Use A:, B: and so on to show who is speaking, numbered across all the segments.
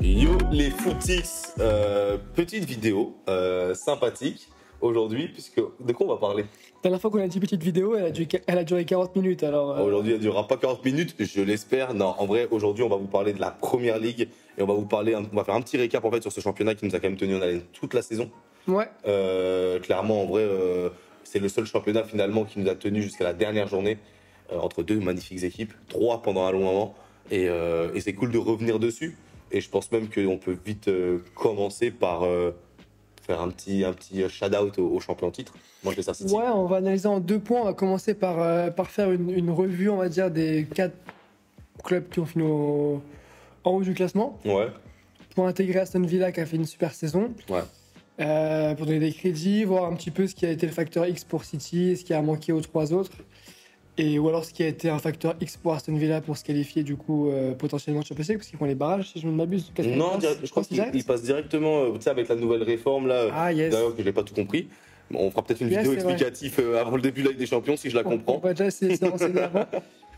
A: Yo les footix, petite vidéo sympathique aujourd'hui, puisque de quoi on va parler?
B: La dernière fois qu'on a dit petite vidéo, elle a duré 40 minutes. Alors,
A: Aujourd'hui, elle ne durera pas 40 minutes, je l'espère. Non, en vrai, aujourd'hui, on va vous parler de la Première Ligue et on va faire un petit récap en fait sur ce championnat qui nous a quand même tenu en haleine toute la saison.
B: Ouais.
A: Clairement, en vrai, c'est le seul championnat finalement qui nous a tenu jusqu'à la dernière journée entre deux magnifiques équipes, trois pendant un long moment, et c'est cool de revenir dessus. Et je pense même qu'on peut vite commencer par faire un petit shout-out au champion en titre, Manchester City.
B: Ouais, on va analyser en 2 points. On va commencer par faire une revue, on va dire, des 4 clubs qui ont fini en haut du classement.
A: Ouais.
B: Pour intégrer Aston Villa qui a fait une super saison.
A: Ouais.
B: Pour donner des crédits, voir un petit peu ce qui a été le facteur X pour City, ce qui a manqué aux 3 autres. Ou alors ce qui a été un facteur X pour Aston Villa pour se qualifier du coup potentiellement de Champions League, parce qu'ils font les barrages si je ne m'abuse.
A: Non, je crois qu'ils passent directement, tu sais, avec la nouvelle réforme là, d'ailleurs que je n'ai pas tout compris. Bon, on fera peut-être une vidéo explicative avant le début de la Ligue des Champions si je la comprends.
B: On va déjà essayer de se renseigner avant.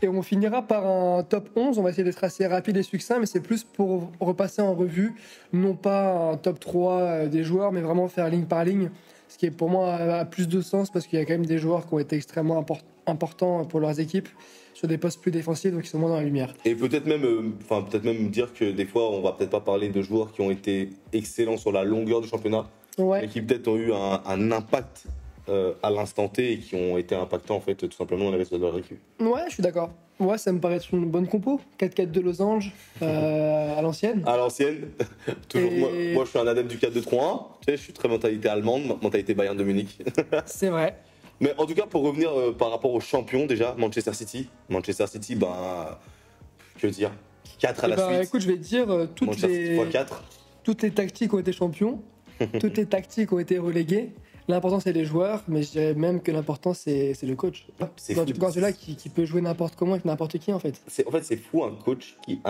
B: Et on finira par un top 11, on va essayer d'être assez rapide et succinct, mais c'est plus pour repasser en revue, non pas un top 3 des joueurs, mais vraiment faire ligne par ligne, ce qui est pour moi a plus de sens parce qu'il y a quand même des joueurs qui ont été extrêmement importants pour leurs équipes sur des postes plus défensifs, donc ils sont moins dans la lumière.
A: Et peut-être même dire que des fois on va peut-être pas parler de joueurs qui ont été excellents sur la longueur du championnat, mais qui peut-être ont eu un impact à l'instant T et qui ont été impactants en fait tout simplement dans les résultats de leur équipe.
B: Ouais, je suis d'accord. Ouais, ça me paraît être une bonne compo. 4-4 de Losange à l'ancienne.
A: À l'ancienne. Toujours. Moi, je suis un adepte du 4-2-3-1. Tu sais, je suis très mentalité allemande, mentalité Bayern de Munich.
B: C'est vrai.
A: Mais en tout cas, pour revenir par rapport aux champions, déjà, Manchester City, que dire 4 à la suite.
B: Écoute, je vais te dire, toutes les tactiques ont été champions, toutes les tactiques ont été reléguées. L'important, c'est les joueurs, mais je dirais même que l'important, c'est le coach. C'est Guardiola qui peut jouer n'importe comment avec n'importe qui, en fait.
A: C'est fou, un coach qui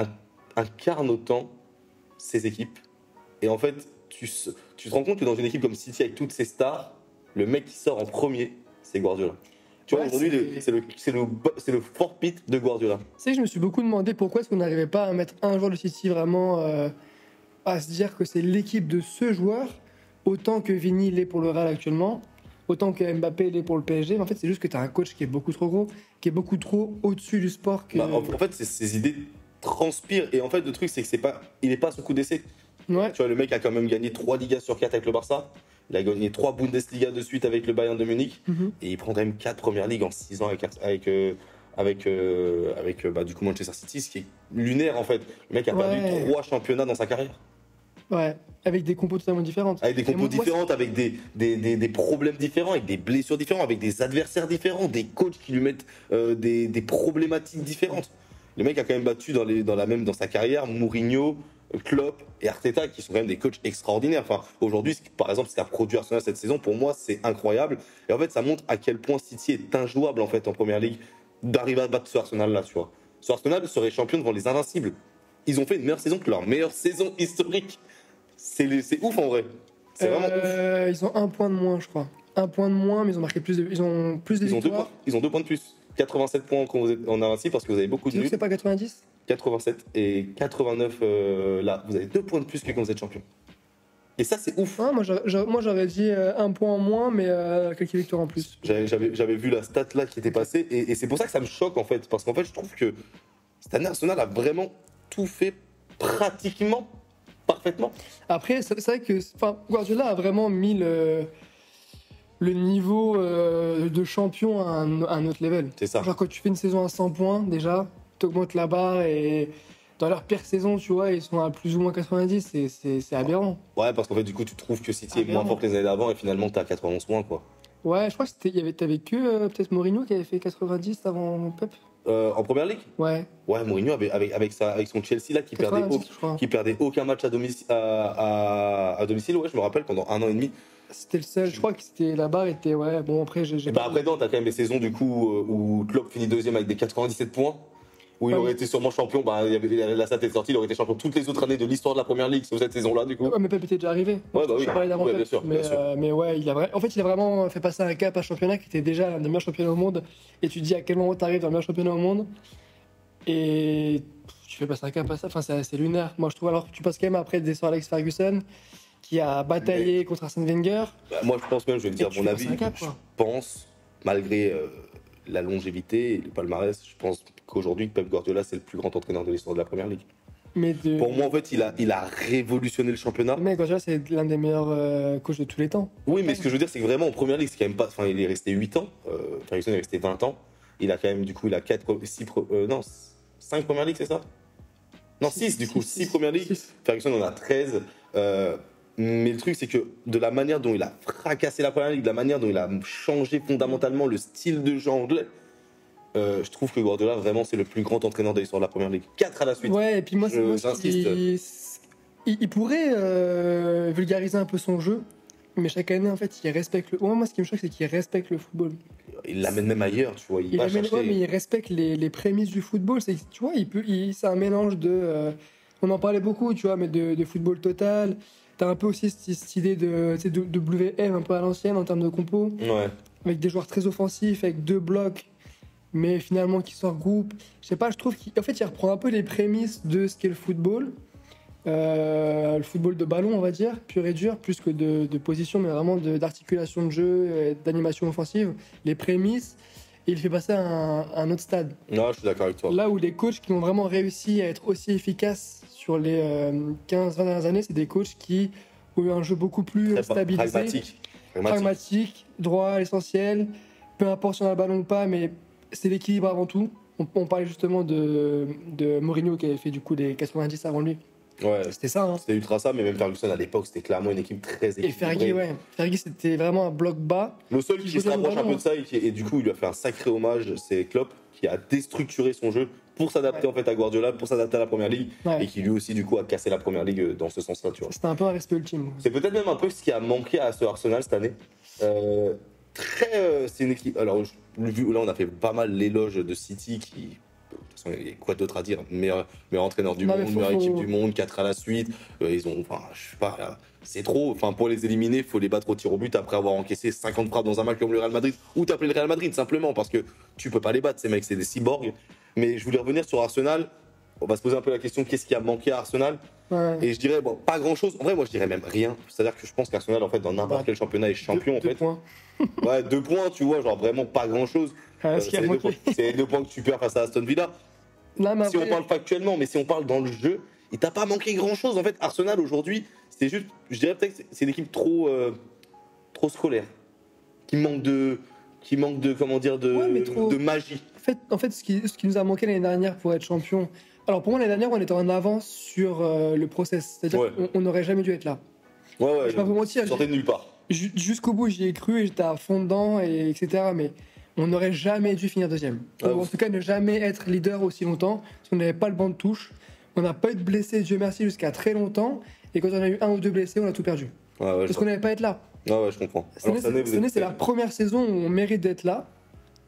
A: incarne autant ses équipes. Et en fait, tu te rends compte que dans une équipe comme City, avec toutes ses stars, le mec qui sort en premier, c'est Guardiola. Tu vois, aujourd'hui, c'est le fort pit de Guardiola.
B: Tu sais, je me suis beaucoup demandé pourquoi est-ce qu'on n'arrivait pas à mettre un joueur de City vraiment à se dire que c'est l'équipe de ce joueur, autant que Vini l'est pour le Real actuellement, autant que Mbappé l'est pour le PSG. Mais en fait, c'est juste que tu as un coach qui est beaucoup trop gros, qui est beaucoup trop au-dessus du sport.
A: En fait, ses idées transpirent. Et en fait, le truc, c'est que il n'est pas à son coup d'essai.
B: Ouais.
A: Tu vois, le mec a quand même gagné 3 Ligas sur 4 avec le Barça. Il a gagné 3 Bundesliga de suite avec le Bayern de Munich. Et il prend quand même 4 premières ligues en 6 ans avec du coup Manchester City, ce qui est lunaire en fait. Le mec a perdu 3 championnats dans sa carrière.
B: Ouais, avec des compos totalement différentes.
A: Avec des compos différentes, avec des problèmes différents, avec des blessures différentes, avec des adversaires différents, des coachs qui lui mettent des problématiques différentes. Le mec a quand même battu dans sa carrière Mourinho, Klopp et Arteta, qui sont quand même des coachs extraordinaires. Enfin, aujourd'hui, par exemple, ce qu'a produit Arsenal cette saison, pour moi, c'est incroyable. Et en fait, ça montre à quel point City est injouable en fait en Première Ligue d'arriver à battre ce Arsenal-là, tu vois. Ce Arsenal serait champion devant les Invincibles. Ils ont fait une meilleure saison que leur meilleure saison historique. C'est ouf en vrai. C'est vraiment ouf.
B: Ils ont 1 point de moins, je crois. 1 point de moins, mais ils ont marqué plus de victoires.
A: Ils ont 2 points de plus. 87 points quand vous êtes en Invincible parce que vous avez beaucoup de nuls.
B: C'est pas 90 ?
A: 87 et 89 là, vous avez 2 points de plus que quand vous êtes champion. Et ça, c'est ouf.
B: Ah, moi, j'aurais dit 1 point en moins, mais quelques victoires en plus.
A: J'avais vu la stat là qui était passée et c'est pour ça que ça me choque en fait. Parce qu'en fait, je trouve que cette année, Arsenal a vraiment tout fait pratiquement parfaitement.
B: Après, c'est vrai que Guardiola a vraiment mis le niveau de champion à un autre level.
A: C'est ça.
B: Genre, quand tu fais une saison à 100 points, déjà, t'augmentes la barre et dans leur pire saison, tu vois, ils sont à plus ou moins 90, c'est aberrant.
A: Ouais, parce qu'en fait, du coup, tu trouves que City est moins fort que les années d'avant et finalement, t'as 91 points, quoi.
B: Ouais, je crois que t'avais que peut-être Mourinho qui avait fait 90 avant Pep.
A: En Première Ligue ?
B: Ouais.
A: Ouais, Mourinho avec son Chelsea là qui perdait aucun match à domicile. Ouais, je me rappelle pendant 1 an et demi.
B: C'était le seul. Je crois que la barre était bon après
A: après non, t'as quand même des saisons du coup où Klopp finit 2e avec des 97 points. Où il aurait été sûrement champion, la stat est sortie, il aurait été champion toutes les autres années de l'histoire de la Première Ligue sur cette saison-là, du coup.
B: Ouais, mais Pep était déjà arrivé.
A: Ouais, bah oui.
B: Bien sûr. Mais ouais, il a vraiment fait passer un cap à un championnat qui était déjà l'un des meilleurs championnats au monde. Et tu te dis à quel moment t'arrives dans le meilleur championnat au monde. Et tu fais passer un cap à ça, enfin, c'est assez lunaire. Moi, je trouve, alors, tu passes quand même après des sur Alex Ferguson, qui a bataillé contre Arsène Wenger.
A: Bah, moi, je pense même, je vais te dire
B: tu
A: mon
B: fais
A: avis,
B: passer un cap,
A: je
B: quoi.
A: pense, malgré la longévité et le palmarès, je pense qu'aujourd'hui, Pep Guardiola, c'est le plus grand entraîneur de l'histoire de la Première Ligue.
B: Mais
A: Pour moi, en fait, il a révolutionné le championnat.
B: le mec, Guardiola, c'est l'un des meilleurs coachs de tous les temps.
A: Oui, mais ce que je veux dire, c'est que vraiment, en Première Ligue, c'est quand même pas... Enfin, il est resté 8 ans. Ferguson est resté 20 ans. Il a quand même, du coup, il a 5 Première Ligue, c'est ça? Non, 6, du coup. 6 Première Ligue. Ferguson en a 13. Mais le truc, c'est que de la manière dont il a fracassé la Première Ligue, de la manière dont il a changé fondamentalement le style de jeu anglais, je trouve que Guardiola, vraiment, c'est le plus grand entraîneur de l'histoire de la Première Ligue. 4 à la suite.
B: Ouais, et puis moi,
A: J'insiste.
B: Il pourrait vulgariser un peu son jeu, mais chaque année, en fait, il respecte le. Ouais, moi, ce qui me choque, c'est qu'il respecte le football.
A: Il l'amène même ailleurs, tu vois. Il va
B: ouais,
A: chercher...
B: mais il respecte les prémices du football. Tu vois, c'est un mélange de. On en parlait beaucoup, tu vois, mais de football total. T'as un peu aussi cette idée tu sais, de WM un peu à l'ancienne en termes de compo,
A: Ouais.
B: avec des joueurs très offensifs, avec 2 blocs, mais finalement qui se regroupent. Je sais pas, je trouve qu'en fait, il reprend un peu les prémices de ce qu'est le football. Le football de ballon, on va dire, pur et dur, plus que de position, mais vraiment d'articulation de jeu, d'animation offensive, les prémices, et il fait passer à un autre stade.
A: Non, je suis d'accord avec toi.
B: Là où les coachs qui ont vraiment réussi à être aussi efficaces sur les 15-20 dernières années, c'est des coachs qui ont eu un jeu beaucoup plus stabilisé, pragmatique, droit à l'essentiel, peu importe si on a le ballon ou pas, mais c'est l'équilibre avant tout. On parlait justement de Mourinho qui avait fait du coup les 90 avant lui.
A: Ouais,
B: C'était ça, hein.
A: c'était ultra ça, mais même Ferguson à l'époque, c'était clairement une équipe très équilibrée.
B: Et Fergie, ouais. Fergie, c'était vraiment un bloc bas.
A: Le seul qui se rapproche un peu de ça, et du coup, il lui a fait un sacré hommage, c'est Klopp, qui a déstructuré son jeu pour s'adapter en fait à Guardiola, pour s'adapter à la Première Ligue, et qui lui aussi, du coup, a cassé la Première Ligue dans ce sens-là, tu vois.
B: C'était un peu un respect ultime.
A: C'est peut-être même un peu ce qui a manqué à ce Arsenal cette année. C'est une équipe. Alors, là, on a fait pas mal l'éloge de City qui. De toute façon, il y a quoi d'autre à dire? Meilleur entraîneur du monde, meilleure équipe du monde, 4 à la suite. Ils ont. Enfin, je sais pas, là, c'est trop. Enfin, pour les éliminer, il faut les battre au tir au but après avoir encaissé 50 frappes dans un match comme le Real Madrid. Ou t'appeler le Real Madrid, simplement, parce que tu peux pas les battre, ces mecs, c'est des cyborgs. Mais je voulais revenir sur Arsenal. On va se poser un peu la question, qu'est-ce qui a manqué à Arsenal?
B: Ouais.
A: Et je dirais, bon, pas grand-chose. En vrai, moi, je dirais même rien. C'est-à-dire que je pense qu'Arsenal, en fait, dans n'importe quel championnat, est champion, en fait.
B: 2 points.
A: Ouais, 2 points, tu vois, genre vraiment pas grand-chose. C'est les 2 points que tu perds face à Aston Villa.
B: Là,
A: Si on parle factuellement, mais si on parle dans le jeu, il t'a pas manqué grand-chose. En fait, Arsenal, aujourd'hui, c'est juste, je dirais peut-être que c'est une équipe trop scolaire. Qui manque de, comment dire, de magie.
B: En fait, ce qui nous a manqué l'année dernière pour être champion. Alors pour moi, l'année dernière, on était en avance sur le process. C'est-à-dire qu'on n'aurait jamais dû être là.
A: Ouais,
B: je vais pas vous mentir.
A: Sortez de nulle part.
B: Jusqu'au bout, j'y ai cru et j'étais à fond dedans, etc. Mais on n'aurait jamais dû finir deuxième. Ou en tout cas, ne jamais être leader aussi longtemps, parce qu'on n'avait pas le banc de touche. On n'a pas eu de blessés, Dieu merci, jusqu'à très longtemps. Et quand on a eu 1 ou 2 blessés, on a tout perdu. Parce qu'on n'avait pas être là.
A: Ouais, je comprends.
B: Cette année, c'est la première saison où on mérite d'être là.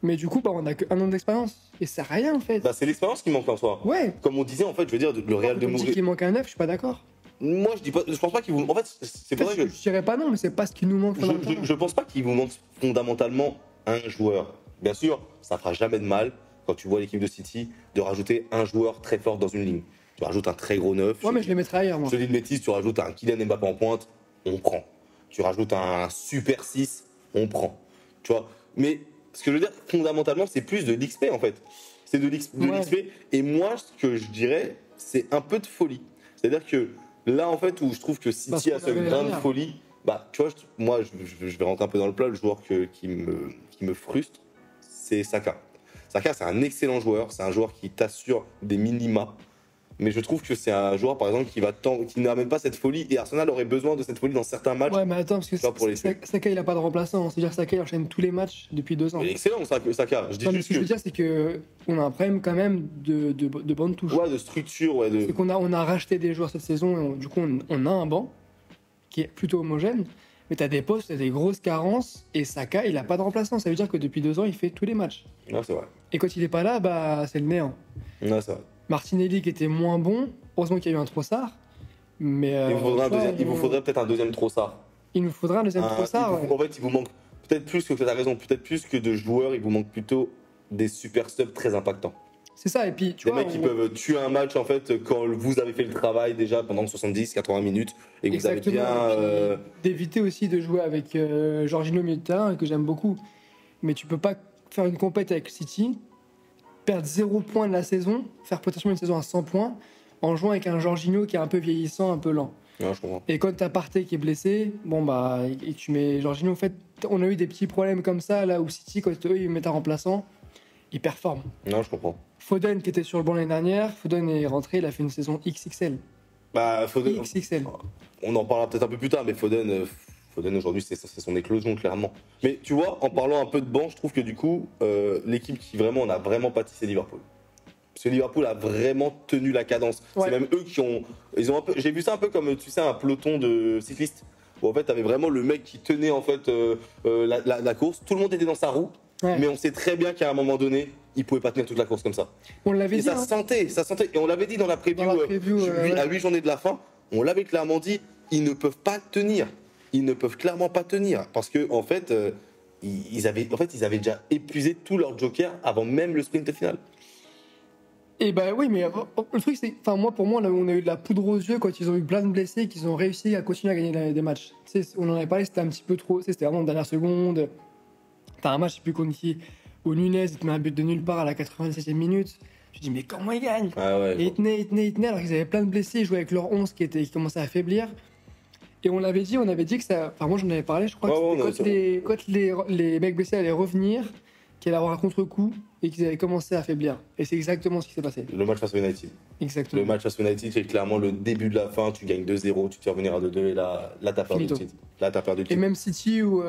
B: Mais du coup, on n'a qu'un an d'expérience. Et c'est rien, en fait.
A: C'est l'expérience qui manque en soi.
B: Ouais.
A: Comme on disait, en fait, je veux dire, le Real de Mourinho.
B: Tu dis qu'il manque un 9, je suis pas d'accord.
A: Moi, je pense pas qu'il vous. En fait, c'est pas vrai que.
B: Je dirais pas non, mais c'est pas ce qui nous manque.
A: Je pense pas qu'il vous manque fondamentalement un joueur. Bien sûr, ça fera jamais de mal, quand tu vois l'équipe de City, de rajouter un joueur très fort dans une ligne. Tu rajoutes un très gros neuf.
B: Ouais, mais je les mettrais ailleurs, moi.
A: Je te dis une bêtise, tu rajoutes un Kylian Mbappé en pointe, on prend. Tu rajoutes un super 6, on prend. Tu vois. Mais ce que je veux dire, fondamentalement, c'est plus de l'XP en fait. C'est de l'XP. Et moi, ce que je dirais, c'est un peu de folie. C'est-à-dire que là, en fait, où je trouve que City a ce grain de folie, tu vois, moi, je vais rentrer un peu dans le plat. Le joueur qui me frustre, c'est Saka. Saka, c'est un excellent joueur. C'est un joueur qui t'assure des minima. Mais je trouve que c'est un joueur, par exemple, qui n'amène pas cette folie. Et Arsenal aurait besoin de cette folie dans certains matchs.
B: Ouais, mais attends, parce que Saka, il n'a pas de remplaçant. C'est-à-dire que Saka, il enchaîne tous les matchs depuis 2 ans.
A: Il est excellent, Saka. Ce
B: que je veux dire, c'est qu'on a un problème quand même de bande touche.
A: Ouais, de structure. Ouais,
B: C'est qu'on a racheté des joueurs cette saison. Et du coup, on a un banc qui est plutôt homogène. Mais tu as des postes, tu as des grosses carences. Et Saka, il n'a pas de remplaçant. Ça veut dire que depuis 2 ans, il fait tous les matchs.
A: Ouais, c'est vrai.
B: Et quand il n'est pas là, c'est le néant.
A: Ouais, c'est vrai.
B: Martinelli qui était moins bon, heureusement qu'il y a eu un Trossard. Mais
A: il vous faudrait peut-être un deuxième Trossard.
B: Il nous faudra un deuxième Trossard.
A: En fait, il vous manque peut-être plus que tu as raison, peut-être plus que de joueurs, il vous manque plutôt des super subs très impactants.
B: C'est ça, et puis tu
A: Des
B: vois.
A: mecs qui peuvent tuer un match en fait quand vous avez fait le travail déjà pendant 70-80 minutes et que vous avez
B: Exactement.
A: bien.
B: Et puis, d'éviter aussi de jouer avec Jorginho au milieu de terrain, que j'aime beaucoup. Mais tu peux pas faire une compète avec City, perdre 0 points de la saison, faire potentiellement une saison à 100 points, en jouant avec un Jorginho qui est un peu vieillissant, un peu lent.
A: Ouais, je comprends.
B: Et quand t'as Partey qui est blessé, bon bah, et tu mets Jorginho. En fait, on a eu des petits problèmes comme ça, là où City, quand eux, ils mettent un remplaçant, ils performent.
A: Non, je comprends.
B: Foden qui était sur le banc l'année dernière, Foden est rentré, il a fait une saison XXL.
A: Bah, Foden,
B: XXL.
A: on en parlera peut-être un peu plus tard, mais Foden aujourd'hui, c'est son éclosion, clairement. Mais tu vois, en parlant un peu de banc, je trouve que du coup, l'équipe qui vraiment en a vraiment pâti, c'est Liverpool. Parce que Liverpool a vraiment tenu la cadence.
B: Ouais.
A: C'est même eux qui ont. J'ai vu ça un peu comme, tu sais, un peloton de cyclistes. Où en fait, t'avais vraiment le mec qui tenait en fait la course. Tout le monde était dans sa roue.
B: Ouais.
A: Mais on sait très bien qu'à un moment donné, il pouvait pas tenir toute la course comme ça.
B: On l'avait
A: Et
B: dit.
A: ça
B: hein.
A: se sentait. Et on l'avait dit dans la preview,
B: Dans la preview,
A: à 8 journées de la fin, on l'avait clairement dit, ils ne peuvent pas tenir. Ils ne peuvent clairement pas tenir. Parce que en fait, ils avaient déjà épuisé tous leurs jokers avant même le sprint final.
B: Et bah oui, mais le truc, c'est. Enfin, pour moi, là, on a eu de la poudre aux yeux quand ils ont eu plein de blessés et qu'ils ont réussi à continuer à gagner des matchs. Tu sais, on en avait parlé, c'était un petit peu trop. Tu sais, c'était vraiment en dernière seconde. T'as un match, je sais plus contre qui, où Nunez, il te met un but de nulle part à la 97e minute. Je dis, mais comment ils gagnent
A: Ah ouais,
B: Et ils tenaient, alors qu'ils avaient plein de blessés, ils jouaient avec leur 11 qui commençait à affaiblir. Et on avait dit que ça. Enfin, moi, j'en avais parlé, je crois que c'était quand les mecs blessés allaient revenir, qu'il allait avoir un contre-coup et qu'ils allaient commencer à affaiblir. Et c'est exactement ce qui s'est passé.
A: le match face au United.
B: Exactement.
A: Le match face au United, c'est clairement le début de la fin. Tu gagnes 2-0, tu te fais revenir à 2-2 et là t'as perdu le
B: Finito.
A: titre. Là, t'as perdu le
B: Et
A: titre.
B: même City où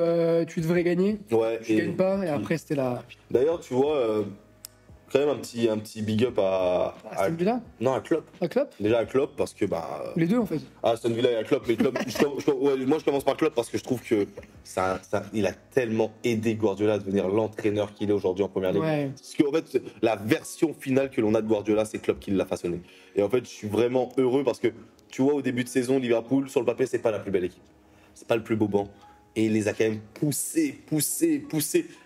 B: tu devrais gagner,
A: Ouais,
B: tu gagnes pas, et après c'était la.
A: D'ailleurs, tu vois, quand même un petit big up à
B: Aston Villa
A: non, à Klopp.
B: À Klopp
A: Déjà à Klopp parce que
B: Les deux en fait.
A: Aston Villa et à Klopp, mais Klopp, moi je commence par Klopp parce que je trouve que il a tellement aidé Guardiola à devenir l'entraîneur qu'il est aujourd'hui en première ligue.
B: Ouais.
A: Parce qu'en fait, la version finale que l'on a de Guardiola, c'est Klopp qui l'a façonné. Et en fait, je suis vraiment heureux parce que tu vois, au début de saison, Liverpool, sur le papier, c'est pas la plus belle équipe. C'est pas le plus beau banc. Et il les a quand même poussés.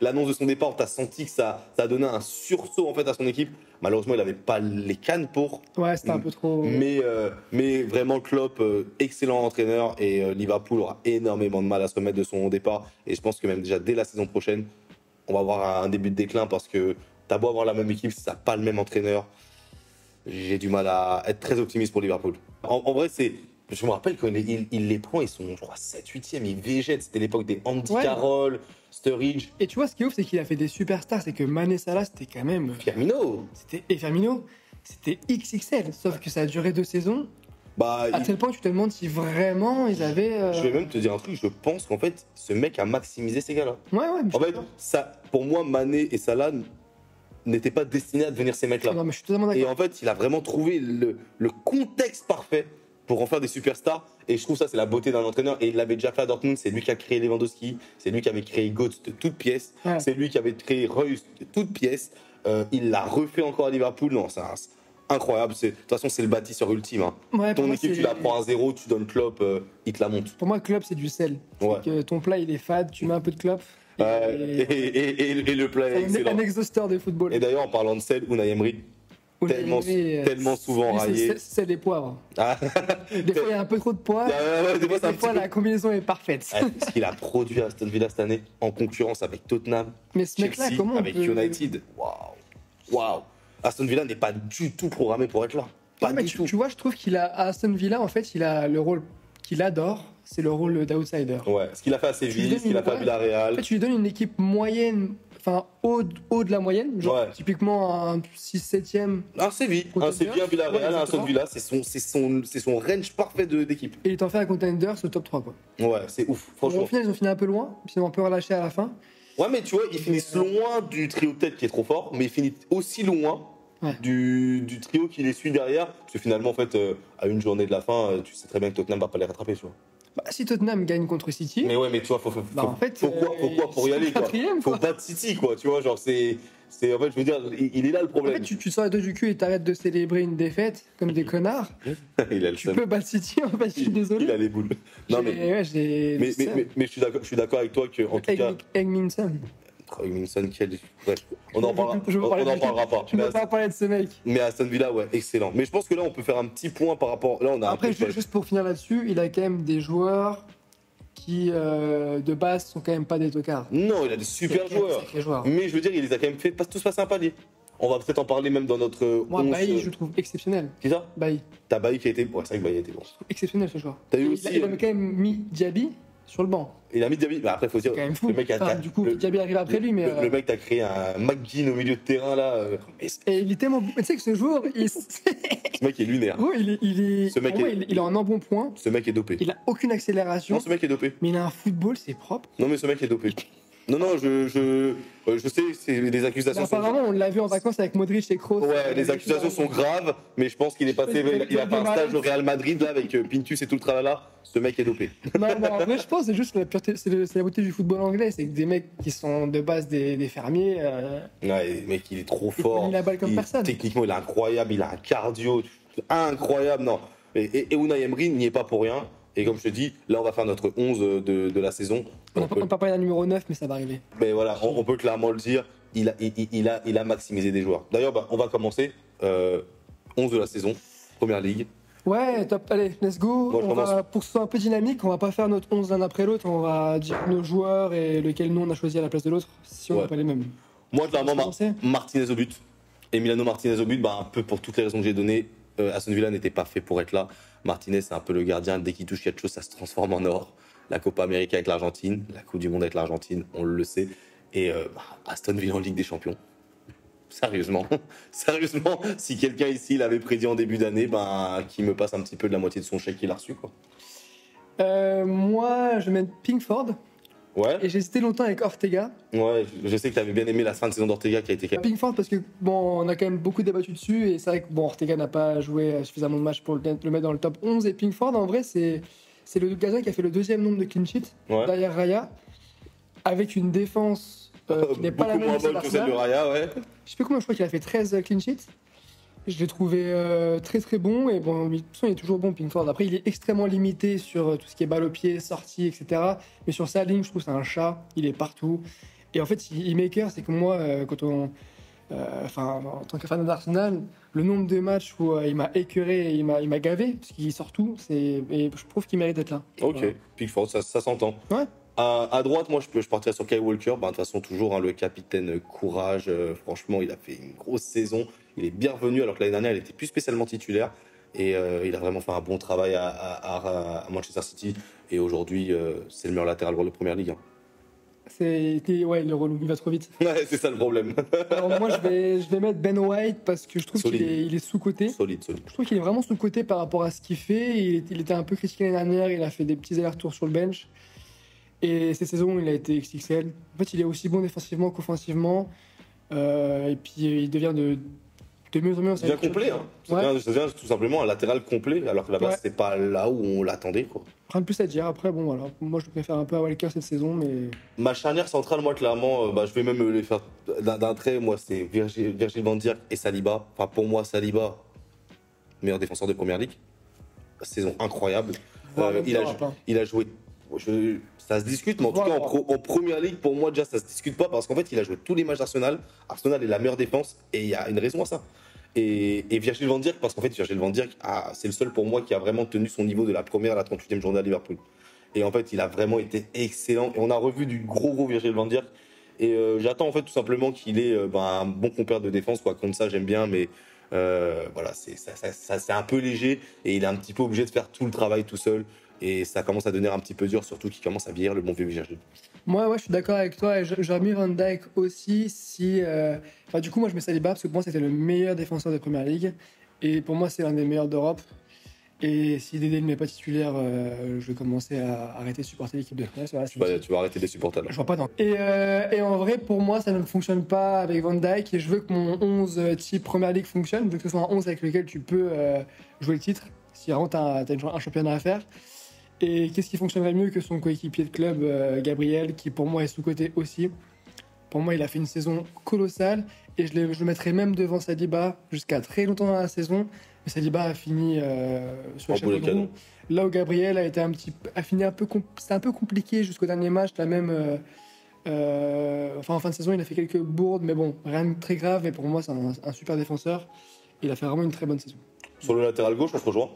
A: L'annonce de son départ, t'as senti que ça a donné un sursaut en fait à son équipe. Malheureusement, il n'avait pas les cannes pour.
B: Ouais, c'était un peu trop.
A: Mais vraiment, Klopp, excellent entraîneur. Et Liverpool aura énormément de mal à se remettre de son départ. Et je pense que même déjà dès la saison prochaine, on va avoir un début de déclin parce que t'as beau avoir la même équipe, si t'as pas le même entraîneur, j'ai du mal à être très optimiste pour Liverpool. En vrai, je me rappelle quand il les prend, ils sont, je crois, 7-8e, ils végètent. C'était l'époque des Andy Carroll, Sturridge.
B: Et tu vois, ce qui est ouf, c'est qu'il a fait des superstars. C'est que Mané Salah, c'était quand même.
A: Firmino.
B: Et Firmino, c'était XXL. Sauf que ça a duré 2 saisons. À tel point que tu te demandes si vraiment ils avaient.
A: Je vais même te dire un truc, je pense qu'en fait, ce mec a maximisé ces gars-là.
B: Ouais.
A: En fait, pour moi, Mané et Salah n'étaient pas destinés à devenir ces mecs-là.
B: Non, mais je suis totalement d'accord.
A: Et en fait, il a vraiment trouvé le contexte parfait pour en faire des superstars. Et je trouve ça, c'est la beauté d'un entraîneur. Et il l'avait déjà fait à Dortmund. C'est lui qui a créé Lewandowski. C'est lui qui avait créé Götze de toutes pièces.
B: Ouais.
A: C'est lui qui avait créé Reus de toutes pièces. Il l'a refait encore à Liverpool. Non, c'est incroyable. De toute façon, c'est le bâtisseur ultime. Hein.
B: Ouais,
A: Ton équipe, tu la prends à 0, tu donnes Klopp, il te la monte.
B: Pour moi, Klopp, c'est du sel.
A: Ouais.
B: C'est que ton plat, il est fade, tu mets un peu de Klopp.
A: Et le plat est excellent.
B: Un exhausteur de football.
A: Et d'ailleurs, en parlant de sel, Unai Emery, tellement souvent raillé.
B: C'est des poivres.
A: Ah.
B: Des fois, il y a un peu trop de poivre. Des fois, la combinaison est parfaite.
A: Ce qu'il a produit à Aston Villa cette année, en concurrence avec Tottenham,
B: mais ce mec-là,
A: Chelsea,
B: comment
A: avec United. Waouh. Aston Villa n'est pas du tout programmé pour être là. Pas du tout.
B: Tu vois, je trouve qu'il a à Aston Villa, en fait, il a le rôle qu'il adore, c'est le rôle d'outsider.
A: Ouais, ce qu'il a fait à Séville, ce qu'il a fait à Villarreal.
B: En fait, tu lui donnes une équipe moyenne, enfin haut de la moyenne, genre typiquement un 6-7e.
A: Un Séville, un Villarreal, un Aston Villa, c'est son range parfait d'équipe.
B: Et il t'en fait un contender, ce top 3, quoi.
A: Ouais, c'est ouf, franchement.
B: Au final, ils ont fini un peu loin, puis ils ont un peu relâché à la fin.
A: Ouais, mais tu vois, ils finissent loin du trio de tête qui est trop fort, mais ils finissent aussi loin du trio qui les suit derrière. Parce que finalement, en fait, à une journée de la fin, tu sais très bien que Tottenham va pas les rattraper, tu vois.
B: Bah, si Tottenham gagne contre City.
A: Mais ouais, mais tu vois, pourquoi pour y aller, quoi. Faut battre City, quoi. Tu vois, genre, en fait, je veux dire, il est là le problème.
B: En fait, tu sors les deux du cul et t'arrêtes de célébrer une défaite comme des connards. Tu peux battre City, en fait, je suis désolé.
A: Il a les boules. Non, mais je suis d'accord avec toi que, en tout cas. Minson, bref, on en parlera pas.
B: Je ne veux pas parler de ce mec.
A: Mais Aston Villa, ouais, excellent. Mais je pense que là, on peut faire un petit point par rapport. Là, on a
B: Après, juste pour finir là-dessus, il a quand même des joueurs qui, de base, sont quand même pas des tocards.
A: Non, il a des super joueurs. Mais je veux dire, il les a quand même fait tous passer un palier. On va peut-être en parler même dans notre.
B: Moi, Bailly, je le trouve exceptionnel.
A: Qui ça?
B: Bailly.
A: T'as Bailly qui a été. Ouais, c'est vrai que Bailly a été bon.
B: Je trouve exceptionnel ce joueur.
A: T'as eu aussi.
B: Il a quand même mis Diaby sur le banc.
A: Il a mis Diaby. Bah après, faut dire.
B: C'est quand même fou.
A: Le mec
B: du coup, Diaby arrive après lui, mais.
A: Le mec, t'as créé un McGinn au milieu de terrain là.
B: Et il est tellement. Tu sais que ce joueur.
A: Ce mec est lunaire.
B: Oui, il a un embonpoint.
A: Ce mec est dopé.
B: Il a aucune accélération.
A: Non, ce mec est dopé.
B: Mais il a un football, c'est propre.
A: Non, mais ce mec est dopé. Non, je sais, c'est des accusations.
B: Apparemment, on l'a vu en vacances avec Modric et Kroos.
A: Ouais, les accusations sont graves, mais je pense qu'il est passé. Il a fait un stage au Real Madrid là avec Pintus et tout le tralala là. Ce mec est dopé.
B: Non, en vrai, je pense que c'est juste la pureté, c'est la beauté du football anglais. C'est que des mecs qui sont de base des fermiers.
A: Ouais, le mec, il est trop fort.
B: Il a la balle comme personne.
A: Techniquement, il est incroyable. Il a un cardio incroyable. Non. Et Unai Emery n'y est pas pour rien. Et comme je te dis, là, on va faire notre 11 de la saison.
B: On n'a pas parlé d'un numéro 9, mais ça va arriver.
A: Mais voilà, on peut clairement le dire. Il a maximisé des joueurs. D'ailleurs, on va commencer. 11 de la saison, Première Ligue.
B: Ouais, top. Allez, let's go. Pour que ce soit un peu dynamique, on va pas faire notre 11 l'un après l'autre. On va dire nos joueurs et lequel nous on a choisi à la place de l'autre, si on n'a pas les mêmes.
A: Moi, clairement, Martinez au but. Emiliano Martinez au but, un peu pour toutes les raisons que j'ai données. Aston Villa n'était pas fait pour être là. Martinez, c'est un peu le gardien. Dès qu'il touche quelque chose, ça se transforme en or. La Copa América avec l'Argentine, la Coupe du Monde avec l'Argentine, on le sait. Et Aston Villa en Ligue des Champions. Sérieusement, si quelqu'un ici l'avait prédit en début d'année, qu'il me passe un petit peu de la moitié de son chèque qu'il a reçu, quoi.
B: Moi, je vais mettre Pickford.
A: Ouais.
B: Et j'ai hésité longtemps avec Ortega.
A: Ouais, je sais que tu avais bien aimé la fin de saison d'Ortega qui a été.
B: Pickford parce que on a quand même beaucoup débattu dessus et c'est vrai que Ortega n'a pas joué suffisamment de matchs pour le mettre dans le top 11 et Pickford en vrai c'est le gardien qui a fait le deuxième nombre de clean sheets derrière Raya avec une défense qui n'est pas la même
A: que celle de Raya, ouais.
B: Je sais plus combien, je crois qu'il a fait 13 clean sheets. Je l'ai trouvé très très bon et bon, de toute façon il est toujours bon Pickford. Après il est extrêmement limité sur tout ce qui est balle au pied, sortie, etc. Mais sur sa ligne je trouve que c'est un chat, il est partout. Et en fait il maker, c'est que moi quand en tant que fan d'Arsenal, le nombre de matchs où il m'a écœuré, il m'a gavé parce qu'il sort tout, et je trouve qu'il mérite d'être là.
A: Ok,
B: voilà.
A: Pickford, ça s'entend.
B: Ouais.
A: À droite, moi, je partirais sur Kyle Walker. De toute façon, toujours le capitaine courage. Franchement, il a fait une grosse saison. Il est bien revenu, alors que l'année dernière, il était plus spécialement titulaire. Et il a vraiment fait un bon travail à Manchester City. Et aujourd'hui, c'est le meilleur latéral droit de Première Ligue.
B: Le relou, il va trop vite.
A: Ouais, c'est ça le problème.
B: Alors moi, je vais mettre Ben White parce que je trouve qu'il est sous-coté.
A: Solide.
B: Je trouve qu'il est vraiment sous-coté par rapport à ce qu'il fait. Il était un peu critiqué l'année dernière. Il a fait des petits allers-retours sur le bench. Et cette saison, il a été XXL. En fait, il est aussi bon défensivement qu'offensivement. Et puis, il devient de mieux en mieux.
A: Il devient complet. Ça devient tout simplement un latéral complet, alors que là-bas, c'est pas là où on l'attendait, quoi.
B: Rien de plus à dire. Après, bon, voilà. Moi, je préfère un peu à Walker cette saison, mais...
A: Ma charnière centrale, moi, clairement, je vais même les faire d'un trait. Moi, c'est Virgil van Dijk et Saliba. Enfin, pour moi, Saliba, meilleur défenseur de Première Ligue. Saison incroyable. Il a joué... ça se discute, mais en tout cas en Première Ligue, pour moi déjà ça se discute pas parce qu'en fait il a joué tous les matchs d'Arsenal. Arsenal est la meilleure défense et il y a une raison à ça. Et Virgil van Dijk, parce qu'en fait Virgil van Dijk, c'est le seul pour moi qui a vraiment tenu son niveau de la première à la 38e journée à Liverpool. Et en fait il a vraiment été excellent. Et on a revu du gros Virgil van Dijk. Et j'attends en fait tout simplement qu'il ait un bon compère de défense, quoi. Comme ça j'aime bien, mais voilà, c'est un peu léger et il est un petit peu obligé de faire tout le travail tout seul. Et ça commence à devenir un petit peu dur, surtout qu'il commence à vieillir le bon vieux Virgil.
B: Moi, je suis d'accord avec toi. Et j'aurais mis Van Dijk aussi si... du coup, moi, je mets Saliba parce que pour moi, c'était le meilleur défenseur de Première Ligue. Et pour moi, c'est l'un des meilleurs d'Europe. Et si Dédé ne met pas titulaire, je vais commencer à arrêter de supporter l'équipe de France. Voilà,
A: tu vas arrêter de les supporter là.
B: Je vois pas, non. Et en vrai, pour moi, ça ne fonctionne pas avec Van Dijk. Et je veux que mon 11 type Première Ligue fonctionne. Je veux que ce soit un 11 avec lequel tu peux jouer le titre. Si vraiment tu as un championnat à faire. Et qu'est-ce qui fonctionnerait mieux que son coéquipier de club, Gabriel, qui pour moi est sous-coté aussi. Pour moi, il a fait une saison colossale et je le mettrais même devant Saliba jusqu'à très longtemps dans la saison. Mais Saliba a fini sur le chapeau de roue. Là où Gabriel a fini un peu, c'était un peu compliqué jusqu'au dernier match. Là même, Enfin, en fin de saison, il a fait quelques bourdes, mais bon, rien de très grave. Et pour moi, c'est un super défenseur. Il a fait vraiment une très bonne saison.
A: Sur le latéral gauche, on se rejoint.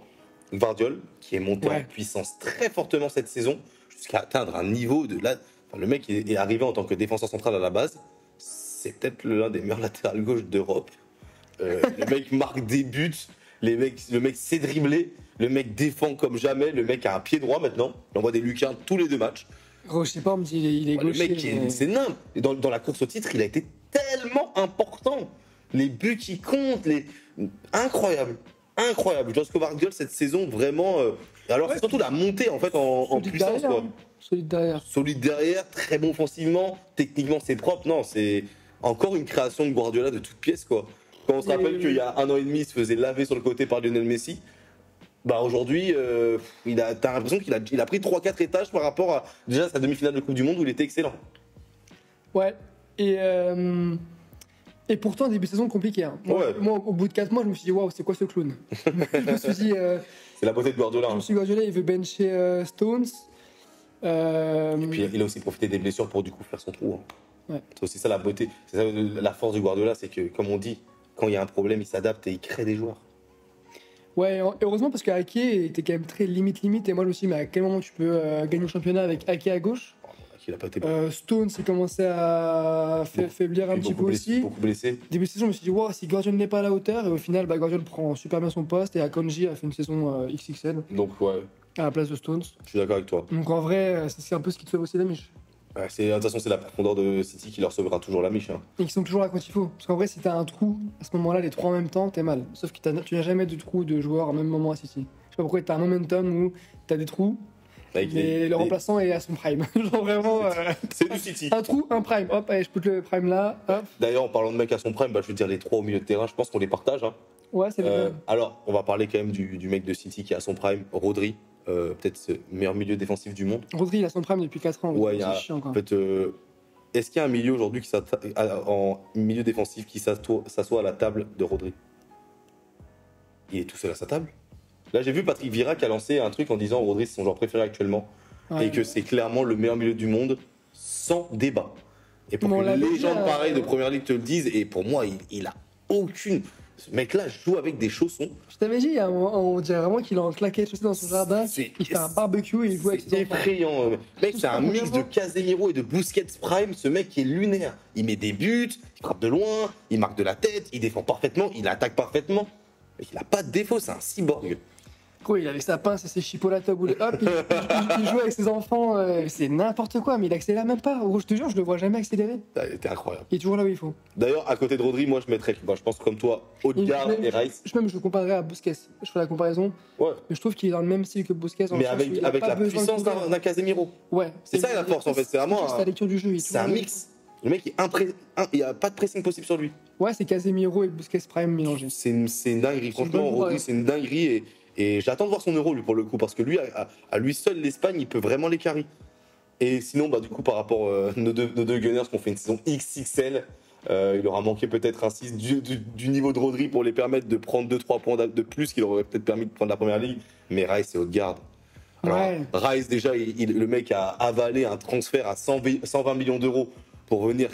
A: Gvardiol, qui est monté en
B: Ouais.
A: puissance très fortement cette saison, jusqu'à atteindre un niveau de là. Enfin, le mec est arrivé en tant que défenseur central à la base. C'est peut-être l'un des meilleurs latérales gauche d'Europe. Le mec marque des buts. Le mec sait dribbler. Le mec défend comme jamais. Le mec a un pied droit maintenant. Il envoie des lucarnes tous les 2 matchs.
B: Gros, je sais pas, on me dit il est
A: Ouais, le
B: gaucher.
A: mec,
B: mais-
A: c'est nimble. Et dans la course au titre, il a été tellement important. Les buts qui comptent, incroyable. Incroyable. Josko Gvardiol, cette saison, vraiment. Alors, c'est surtout la montée en fait en
B: Solide
A: puissance.
B: derrière,
A: Quoi.
B: hein. Solide derrière.
A: Solide derrière, très bon offensivement. Techniquement, c'est propre. Non, c'est encore une création de Guardiola de toutes pièces. Quoi. Quand on se rappelle qu'il y a 1 an et demi, il se faisait laver sur le côté par Lionel Messi. Bah aujourd'hui, t'as l'impression qu'il a pris 3-4 étages par rapport à déjà sa demi-finale de Coupe du Monde où il était excellent.
B: Ouais. Et pourtant, début de saison compliqué. Hein.
A: Ouais.
B: Moi, au bout de 4 mois, je me suis dit, waouh, c'est quoi ce clown? Je me suis dit,
A: C'est la beauté de Guardiola.
B: je
A: Hein.
B: me suis dit, Guardiola, il veut bencher Stones.
A: Et puis il a aussi profité des blessures pour du coup faire son trou. Hein.
B: Ouais.
A: C'est aussi ça la beauté, c'est ça la force de Guardiola, c'est que comme on dit, quand il y a un problème, il s'adapte et il crée des joueurs.
B: Ouais, heureusement parce que Ake était quand même très limite. Et moi, je me suis dit, mais à quel moment tu peux gagner le championnat avec Ake à gauche?
A: Il a pas été bon.
B: Stones, il commençait à faiblir un
A: Il est
B: petit peu
A: beaucoup blessé,
B: aussi.
A: beaucoup blessé.
B: Début de saison, je me suis dit, wow, si Guardiola n'est pas à la hauteur, et au final, Guardiola prend super bien son poste, et Akanji a fait une saison XXL
A: Donc ouais,
B: à la place de Stones.
A: je suis d'accord avec toi.
B: Donc en vrai, c'est un peu ce qui te sauve aussi la miche.
A: Ouais, de toute façon, c'est la profondeur de City qui leur sauvera toujours la miche. Hein.
B: Et qui sont toujours là quand il faut. Parce qu'en vrai, si t'as un trou, à ce moment-là, les trois en même temps, t'es mal. Sauf que tu n'as jamais de trou de joueurs au même moment à City. Je sais pas pourquoi t'as un momentum où t'as des trous,
A: Avec
B: mais le remplaçant est à son prime. Genre vraiment,
A: C'est du City.
B: un trou, un prime. Hop, allez, je pute le prime là, hop.
A: D'ailleurs, en parlant de mec à son prime, je veux dire les 3 au milieu de terrain, je pense qu'on les partage. Hein.
B: Ouais, c'est le
A: Alors, on va parler quand même du mec de City qui est à son prime, Rodri. Peut-être le meilleur milieu défensif du monde.
B: Rodri, il a son prime depuis 4 ans.
A: Ouais,
B: c'est chiant quoi.
A: En fait, est-ce qu'il y a un milieu aujourd'hui en milieu défensif qui s'assoit à la table de Rodri? Il est tout seul à sa table. Là, j'ai vu Patrick Vieira qui a lancé un truc en disant Rodri, c'est son joueur préféré actuellement
B: Ouais.
A: et que c'est clairement le meilleur milieu du monde sans débat. Et pour
B: Mais on
A: que
B: l'avait
A: les
B: dit,
A: gens pareils de première ligue te le disent, et pour moi, il a aucune. Ce mec-là joue avec des chaussons.
B: Je t'avais dit, il y a un moment, on dirait vraiment qu'il a un claquet de chaussées dans son jardin.
A: C'est-
B: Il fait un barbecue et il joue avec
A: C'est
B: ses enfants.
A: effrayant. Mec, c'est un mix de
B: Vraiment.
A: Casemiro et de Busquets Prime. Ce mec qui est lunaire. Il met des buts, il frappe de loin, il marque de la tête, il défend parfaitement, il attaque parfaitement. Mais il a pas de défaut, c'est un cyborg.
B: Quoi, il avait sa pince et ses chipolatas au bout de hop, il joue avec ses enfants, c'est n'importe quoi, mais il accélère même pas. Gros, je te jure, je le vois jamais accélérer.
A: C'était incroyable.
B: Il est toujours là où il faut.
A: D'ailleurs, à côté de Rodri, moi je mettrais, je pense comme toi, Odegaard et Rice.
B: Je le comparerais à Busquets. Je fais la comparaison,
A: Ouais.
B: mais je trouve qu'il est dans le même style que Busquets.
A: Mais avec la puissance d'un Casemiro.
B: Ouais.
A: C'est ça la force en fait. C'est vraiment
B: sa lecture du jeu. il est
A: c'est un
B: toujours-
A: mix. Le mec est il n'y a pas de pressing possible sur lui.
B: Ouais, c'est Casemiro et Busquets Prime mélangés.
A: C'est une dinguerie.
B: C'est une
A: Franchement,
B: bonne
A: Rodri,
B: comparaison.
A: c'est une dinguerie. Et j'attends de voir son euro, lui, pour le coup, parce que lui, à lui seul, l'Espagne, il peut vraiment les carry. Et sinon, du coup, par rapport à nos deux Gunners qui ont fait une saison XXL, il aura manqué peut-être un 6 du niveau de Rodri pour les permettre de prendre 2-3 points de plus, qu'il aurait peut-être permis de prendre la première ligue. Mais Rice et Odegaard. Alors,
B: Ouais.
A: Rice, déjà, le mec a avalé un transfert à 120 millions d'euros pour venir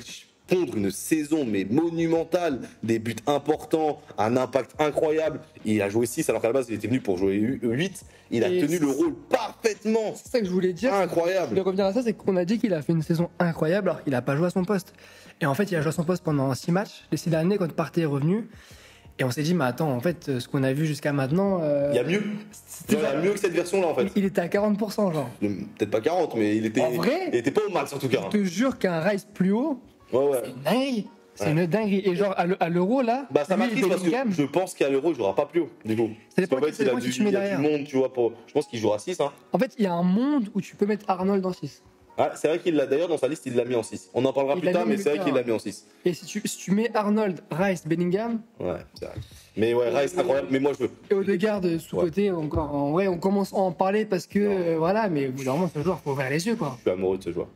A: pondre une saison mais monumentale, des buts importants, un impact incroyable. Il a joué 6 alors qu'à la base il était venu pour jouer 8. Il a
B: Et
A: tenu le rôle parfaitement.
B: C'est ça que je voulais dire. Je voulais
A: Incroyable.
B: revenir à ça, c'est qu'on a dit qu'il a fait une saison incroyable alors qu'il n'a pas joué à son poste. Et en fait, il a joué à son poste pendant 6 matchs. Les 6 derniers, quand Partey est revenu. Et on s'est dit, mais attends, en fait, ce qu'on a vu jusqu'à maintenant.
A: Il y a mieux. Il y a mieux que cette version-là en fait.
B: Il était à 40%, genre.
A: Peut-être pas 40, mais il était,
B: En vrai
A: il était pas au max en tout cas.
B: Je te jure qu'un Rice plus haut,
A: Ouais.
B: c'est une dinguerie. C'est
A: Ouais.
B: une dinguerie. Et genre, à l'euro, là,
A: Bah ça
B: lui et
A: m'attriste parce que
B: Bellingham,
A: je pense qu'à l'Euro il jouera pas plus haut du coup.
B: Ça dépend
A: Parce qu'en fait,
B: ça dépend qui tu mets
A: il y a
B: derrière.
A: du monde, tu vois. Je pense qu'il jouera 6. Hein.
B: en fait, il y a un monde où tu peux mettre Arnold en 6.
A: Ah, c'est vrai qu'il l'a d'ailleurs dans sa liste, il l'a mis en 6. On en parlera
B: Il
A: plus
B: l'a
A: tard,
B: mis
A: mais
B: au
A: c'est vrai
B: milieu
A: qu'il
B: de
A: l'a mis en 6.
B: Et si tu mets Arnold, Rice, Bellingham,
A: Ouais, c'est vrai. Mais ouais, Rice, incroyable. Mais moi, je veux.
B: et Odegaard sous-côté, encore, en vrai, on commence à en parler parce que, voilà, mais au bout d'un moment, ce joueur, faut ouvrir les yeux, quoi.
A: Je suis amoureux de ce joueur.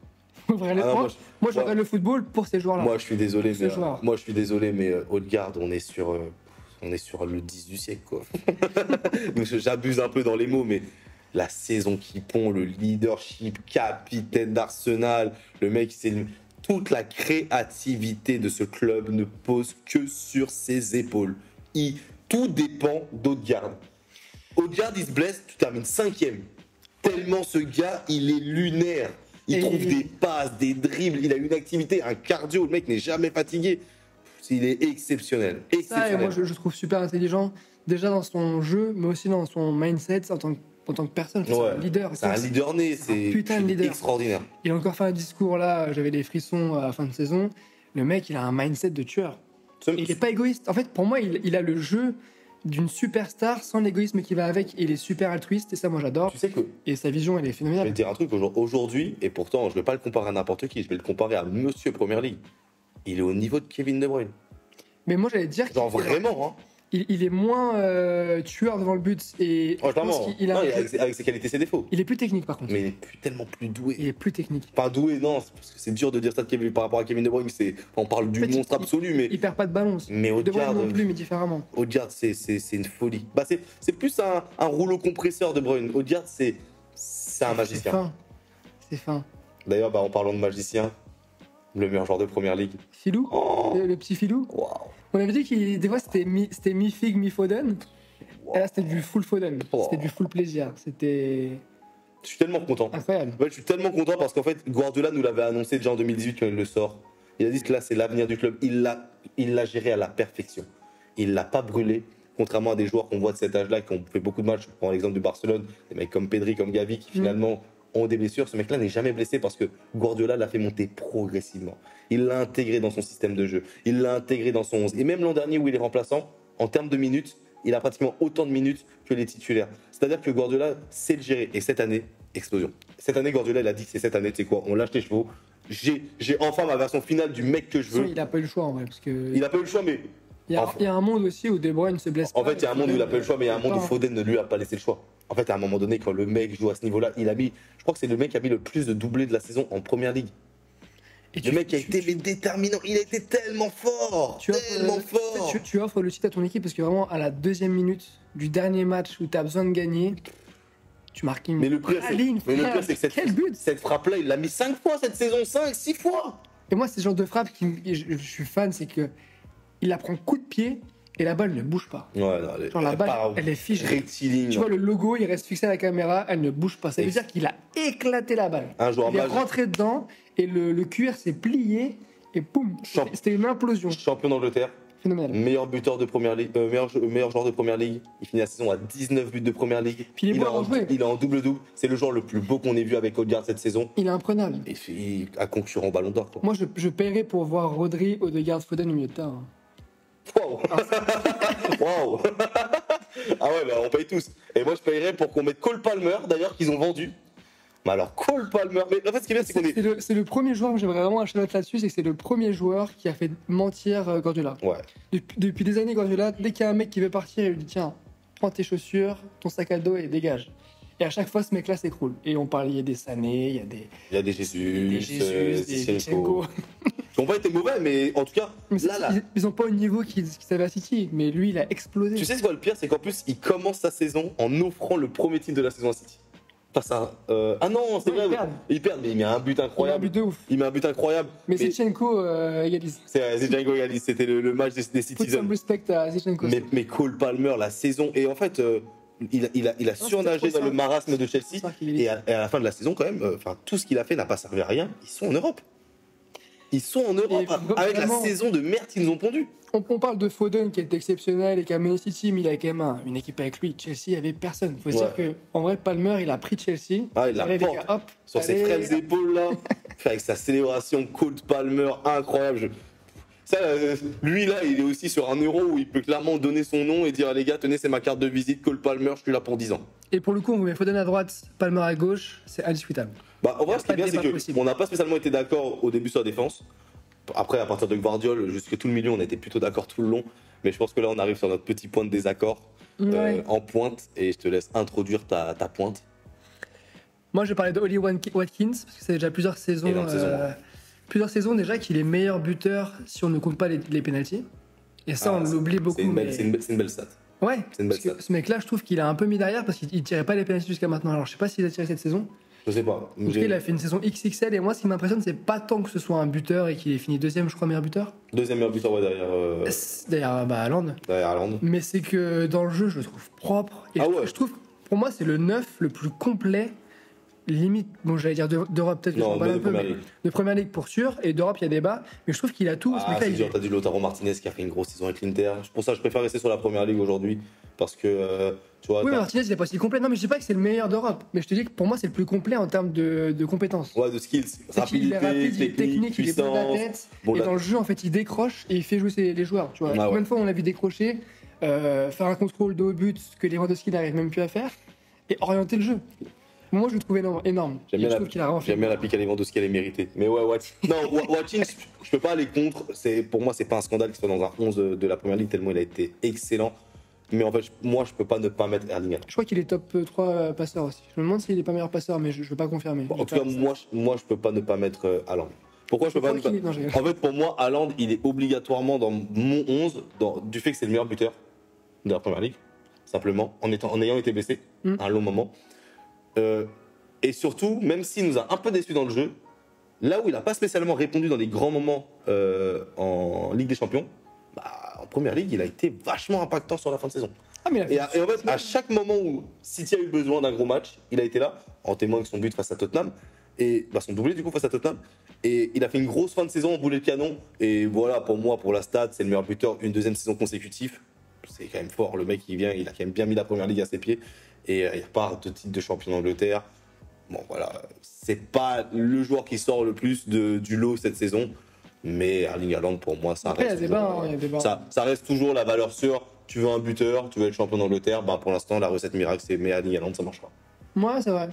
B: Faut ouvrir les...
A: Ah non,
B: moi, je
A: moi-
B: regarde le football pour ces joueurs-là.
A: Moi, je suis désolé,
B: Ce
A: mais
B: joueur.
A: Odegaard, on est sur le 10 du siècle, quoi. Donc, j'abuse un peu dans les mots, mais la saison qui pond, le leadership, capitaine d'Arsenal, le mec, toute la créativité de ce club ne pose que sur ses épaules. Tout dépend d'Odegaard. Odegaard, il se blesse, tu termines 5e. Tellement ce gars, il est lunaire. Il trouve des passes, des dribbles, il a une activité, un cardio, le mec n'est jamais fatigué. Il est exceptionnel.
B: Ça, et moi, je trouve super intelligent, déjà dans son jeu, mais aussi dans son mindset en tant que personne. C'est un leader.
A: C'est un leader né, c'est
B: putain de leader.
A: Extraordinaire.
B: Il a encore fait un discours là, j'avais des frissons à la fin de saison. Le mec, il a un mindset de tueur. Il n'est pas égoïste. En fait, pour moi, il a le jeu d'une superstar sans l'égoïsme qui va avec. Il est super altruiste et ça, moi, j'adore.
A: Tu sais que...
B: Et sa vision, elle est
A: Je
B: phénoménale.
A: vais te dire un truc aujourd'hui, et pourtant, je ne vais pas le comparer à n'importe qui, je vais le comparer à Monsieur Premier League. Il est au niveau de Kevin De Bruyne.
B: Mais moi, j'allais dire
A: genre vraiment, hein.
B: Il est moins tueur devant le but. Et
A: je pense qu'il a avec ses qualités, ses défauts.
B: Il est plus technique, par contre.
A: Mais il est tellement plus doué.
B: Il est plus technique.
A: Pas doué, non, parce que c'est dur de dire ça de Kevin, par rapport à Kevin De Bruyne. On parle du monstre absolu, mais...
B: Il perd pas de ballon.
A: Mais Odegaard
B: non plus, mais différemment.
A: Odegaard, c'est une folie. Bah, c'est plus un rouleau compresseur, De Bruyne. Odegaard, c'est un magicien.
B: C'est fin.
A: D'ailleurs, en parlant de magicien, le meilleur joueur de Première Ligue.
B: Filou, le petit Filou.
A: Wow.
B: On avait dit que des fois c'était mi-Fig, mi-Foden. Et là c'était du full Foden. C'était du full plaisir. C'était...
A: Je suis tellement content.
B: Incroyable.
A: Ouais, je suis tellement content parce qu'en fait, Guardiola nous l'avait annoncé déjà en 2018 quand il le sort. Il a dit que là, c'est l'avenir du club. Il l'a géré à la perfection. Il l'a pas brûlé. Contrairement à des joueurs qu'on voit de cet âge-là, qui ont fait beaucoup de matchs. Je prends l'exemple du Barcelone, des mecs comme Pedri, comme Gavi, qui finalement ont des blessures. Ce mec-là n'est jamais blessé parce que Guardiola l'a fait monter progressivement. Il l'a intégré dans son système de jeu. Il l'a intégré dans son 11. Et même l'an dernier où il est remplaçant, en termes de minutes, il a pratiquement autant de minutes que les titulaires. C'est-à-dire que Guardiola sait le gérer. Et cette année, explosion. Cette année, Guardiola, il a dit que c'est cette année, tu sais quoi, on lâche les chevaux. J'ai enfin ma version finale du mec que je veux.
B: Il n'a pas eu le choix en vrai. Parce que...
A: Il n'a pas eu le choix, mais...
B: Il y a un monde aussi où De Bruyne se blesse pas.
A: En fait, il y a un monde où il n'a pas eu le choix, mais il y a un monde où Foden ne lui a pas laissé le choix. En fait, à un moment donné, quand le mec joue à ce niveau-là, il a mis... Je crois que c'est le mec qui a mis le plus de doublés de la saison en Première Ligue. Le mec a été déterminant, il a été tellement fort, tellement fort.
B: Tu offres le titre à ton équipe parce que vraiment, à la 2e minute du dernier match où tu as besoin de gagner, tu marques une...
A: Mais le pire, c'est que cette frappe-là, il l'a mis 5 fois cette saison, 6 fois.
B: Et moi, c'est ce genre de frappe je suis fan, c'est que il la prend coup de pied et la balle ne bouge pas.
A: Ouais, non,
B: genre la balle, elle est figée.
A: Rectiligne.
B: Tu vois, le logo, il reste fixé à la caméra, elle ne bouge pas. Ça veut dire qu'il a éclaté la balle. Il est rentré dedans et le cuir s'est plié et poum, c'était une implosion.
A: Champion d'Angleterre.
B: Phénoménal.
A: Meilleur buteur de Première Ligue, meilleur joueur de Première Ligue. Il finit la saison à 19 buts de Première Ligue.
B: Puis il
A: est en double-double. C'est le joueur le plus beau qu'on ait vu avec Odegaard cette saison.
B: Il est imprenable.
A: Et il a concurrent Ballon d'Or.
B: Moi, je paierais pour voir Rodri, Odegaard, Foden au milieu de terrain.
A: Wow. Wow. Ah ouais, on paye tous. Et moi, je paierais pour qu'on mette Cole Palmer, d'ailleurs, qu'ils ont vendu. Mais alors, Cole Palmer, mais en fait, ce qui est bien, c'est qu'on est...
B: C'est le premier joueur, j'aimerais vraiment acheter note là-dessus, c'est que c'est le premier joueur qui a fait mentir Guardiola.
A: Ouais.
B: Depuis des années, Guardiola, dès qu'il y a un mec qui veut partir, il lui dit tiens, prends tes chaussures, ton sac à dos et dégage. Et à chaque fois, ce mec-là s'écroule. Et on parle, il y a des Sané, il y a des
A: Jesus,
B: des Zinchenko.
A: Ils n'ont pas été mauvais, mais en tout cas,
B: ils n'ont pas au niveau qu'ils avaient à City, mais lui, il a explosé.
A: Tu sais ce quoi le pire, c'est qu'en plus, il commence sa saison en offrant le premier titre de la saison à City. Ah non, c'est vrai, il perd, mais il met un but incroyable. Il met un but incroyable.
B: Mais Zinchenko égalise.
A: Zinchenko égalise, c'était le match des Citizens.
B: Put some respect à Zinchenko.
A: Mais Cole Palmer, la saison, et en fait, il a surnagé dans le marasme de Chelsea, et à la fin de la saison, quand même, tout ce qu'il a fait n'a pas servi à rien. Ils sont en Europe. Ils sont en Europe avec la saison de merde qu'ils nous ont pondue.
B: On parle de Foden qui est exceptionnel et qui a mené City, mais il a quand même une équipe avec lui. Chelsea, il n'y avait personne. Il faut se dire qu'en vrai, Palmer, il a pris Chelsea.
A: Ah, il la porte sur ses frêles épaules là, avec sa célébration Cole Palmer incroyable. Lui là, il est aussi sur un euro où il peut clairement donner son nom et dire les gars, tenez, c'est ma carte de visite, Cole Palmer, je suis là pour 10 ans.
B: Et pour le coup, on met Foden à droite, Palmer à gauche, c'est indiscutable.
A: En vrai, ce qui est bien, c'est qu'on n'a pas spécialement été d'accord au début sur la défense. Après, à partir de Gvardiol, jusque tout le milieu, on était plutôt d'accord tout le long. Mais je pense que là, on arrive sur notre petit point de désaccord en pointe. Et je te laisse introduire ta pointe.
B: Moi, je vais parler de Oli Watkins, parce que c'est déjà plusieurs saisons. Plusieurs saisons déjà qu'il est meilleur buteur si on ne compte pas les pénaltys. Et ça, on l'oublie beaucoup.
A: C'est une belle stat.
B: Ouais, parce que ce mec-là, je trouve qu'il a un peu mis derrière parce qu'il tirait pas les pénaltys jusqu'à maintenant. Alors, je sais pas s'il a tiré cette saison.
A: Je sais pas.
B: En tout cas, il a fait une saison XXL et moi, ce qui m'impressionne, c'est pas tant que ce soit un buteur et qu'il ait fini deuxième, je crois, meilleur buteur.
A: Deuxième meilleur buteur, ouais,
B: Derrière Haaland.
A: derrière Haaland.
B: Mais c'est que dans le jeu, je le trouve propre. Et je trouve, pour moi, c'est le 9 le plus complet, limite, bon, j'allais dire d'Europe, peut-être que je m'en parle un peu, mais de Première Ligue pour sûr. Et d'Europe, il y a débat. Mais je trouve qu'il a tout.
A: C'est dur, t'as du Lautaro Martinez qui a fait une grosse saison avec l'Inter. Pour ça, je préfère rester sur la Première Ligue aujourd'hui. Parce que, tu vois.
B: Oui, mais Martinez, il est pas si complet. Non, mais je dis pas que c'est le meilleur d'Europe. Mais je te dis que pour moi, c'est le plus complet en termes de compétences.
A: Ouais, de skills.
B: Il est rapide, il est technique, il est bon de la tête. Et dans le jeu, en fait, il décroche et il fait jouer les joueurs. Tu vois. Combien de fois on l'a vu décrocher, faire un contrôle de haut but que Lewandowski n'arrive même plus à faire, et orienter le jeu. Moi, je le trouve énorme.
A: J'aime bien la pique à Lewandowski, elle est méritée. Mais ouais, Watkins, je peux pas aller contre. Pour moi, c'est pas un scandale qu'il soit dans un 11 de la Première Ligue, tellement il a été excellent. Mais en fait, moi, je peux pas ne pas mettre Erling Haaland.
B: Je crois qu'il est top 3 passeur aussi. Je me demande s'il est pas meilleur passeur, mais je veux pas confirmer.
A: En tout cas, moi, je peux pas ne pas mettre Haaland. Pourquoi je peux pas ne pas En fait, pour moi, Haaland, il est obligatoirement dans mon 11, du fait que c'est le meilleur buteur de la Première Ligue, simplement, en ayant été blessé à un long moment. Et surtout, même s'il nous a un peu déçus dans le jeu, là où il n'a pas spécialement répondu dans les grands moments en Ligue des Champions, en Première Ligue, il a été vachement impactant sur la fin de saison. Et en fait, à chaque moment où City a eu besoin d'un gros match, il a été là, en témoin de son but face à Tottenham, et son doublé du coup face à Tottenham. Et il a fait une grosse fin de saison en boulet de canon. Et voilà, pour moi, pour la stat, c'est le meilleur buteur une deuxième saison consécutive. C'est quand même fort. Le mec, il a quand même bien mis la Première Ligue à ses pieds. Et il repart de titre de champion d'Angleterre. Bon, voilà, c'est pas le joueur qui sort le plus du lot cette saison. Mais Erling Haaland, pour moi, ça reste toujours la valeur sûre. Tu veux un buteur, tu veux être champion d'Angleterre, pour l'instant, la recette miracle, c'est mais Erling Haaland, ça marchera.
B: Moi, c'est vrai.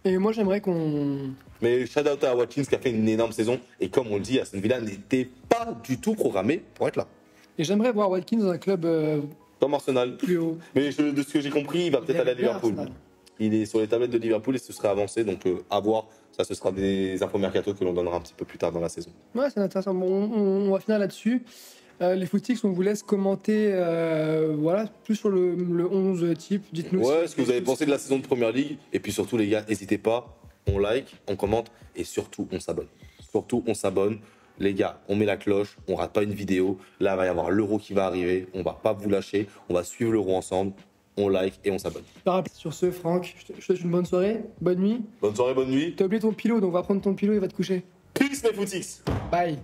B: Et moi, j'aimerais qu'on...
A: Mais shout out à Watkins qui a fait une énorme saison. Et comme on le dit, Aston Villa n'était pas du tout programmé pour être là.
B: Et j'aimerais voir Watkins dans un club
A: comme Arsenal.
B: Plus haut.
A: Mais de ce que j'ai compris, il va peut-être aller à Liverpool. Arsenal. Il est sur les tablettes de Liverpool et ce serait avancé. Donc à voir. Ça, ce sera des infos mercato que l'on donnera un petit peu plus tard dans la saison.
B: Ouais, c'est intéressant. Bon, on va finir là-dessus. Les footix, on vous laisse commenter plus sur le 11 type. Dites-nous.
A: Ouais, ce que vous avez pensé de la saison de Première Ligue. Et puis surtout, les gars, n'hésitez pas. On like, on commente et surtout, on s'abonne. Surtout, on s'abonne. Les gars, on met la cloche, on rate pas une vidéo. Là, il va y avoir l'Euro qui va arriver. On va pas vous lâcher. On va suivre l'Euro ensemble. On like et on s'abonne.
B: Sur ce, Franck, je te souhaite une bonne soirée, bonne nuit.
A: Bonne soirée, bonne nuit.
B: T'as oublié ton pilot, donc va prendre ton pilot et va te coucher.
A: Peace, mes footix.
B: Bye.